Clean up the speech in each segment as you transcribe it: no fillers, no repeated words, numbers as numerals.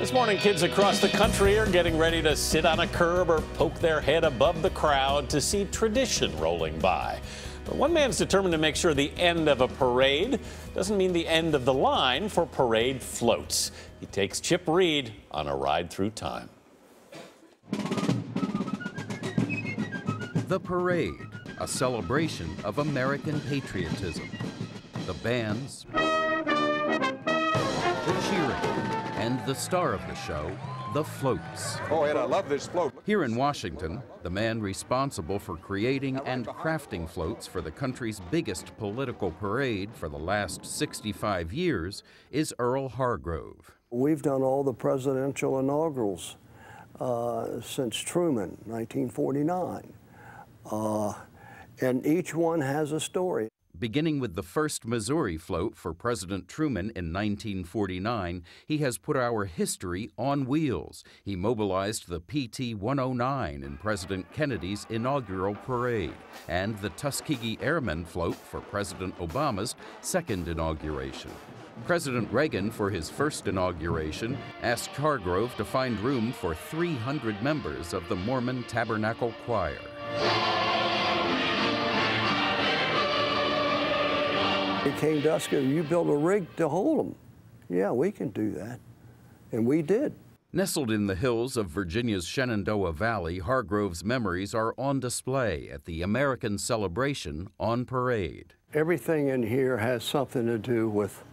This morning, kids across the country are getting ready to sit on a curb or poke their head above the crowd to see tradition rolling by. But one man's determined to make sure the end of a parade doesn't mean the end of the line for parade floats. He takes Chip Reid on a ride through time. The parade, a celebration of American patriotism. The bands, the cheering, and the star of the show, the floats. Oh, and I love this float. Here in Washington, the man responsible for creating and crafting floats for the country's biggest political parade for the last 65 years is Earl Hargrove. We've done all the presidential inaugurals since Truman, 1949. And each one has a story. Beginning with the first Missouri float for President Truman in 1949, he has put our history on wheels. He mobilized the PT-109 in President Kennedy's inaugural parade and the Tuskegee Airmen float for President Obama's second inauguration. President Reagan, for his first inauguration, asked Hargrove to find room for 300 members of the Mormon Tabernacle Choir. He came to us and said, "You build a rig to hold them." Yeah, we can do that. And we did. Nestled in the hills of Virginia's Shenandoah Valley, Hargrove's memories are on display at the American Celebration on Parade. Everything in here has something to do with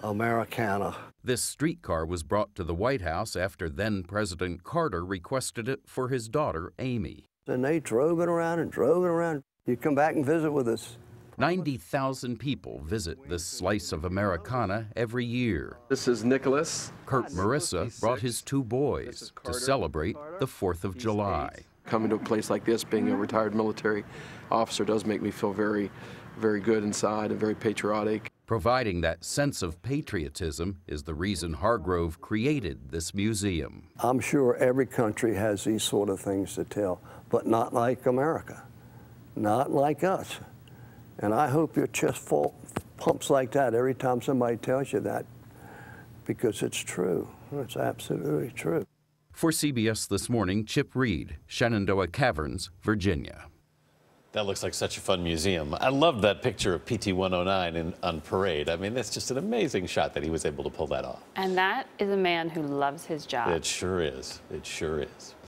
Americana. This streetcar was brought to the White House after then-President Carter requested it for his daughter, Amy. And they drove it around and drove it around. You come back and visit with us. 90,000 people visit this slice of Americana every year. This is Nicholas. Kurt Marissa brought his two boys to celebrate the 4th of July. Coming to a place like this, being a retired military officer, does make me feel very, very good inside and very patriotic. Providing that sense of patriotism is the reason Hargrove created this museum. I'm sure every country has these sort of things to tell, but not like America, not like us. And I hope your chest pumps like that every time somebody tells you that, because it's true. It's absolutely true. For CBS This Morning, Chip Reid, Shenandoah Caverns, Virginia. That looks like such a fun museum. I love that picture of PT-109 on parade. I mean, that's just an amazing shot that he was able to pull that off. And that is a man who loves his job. It sure is. It sure is.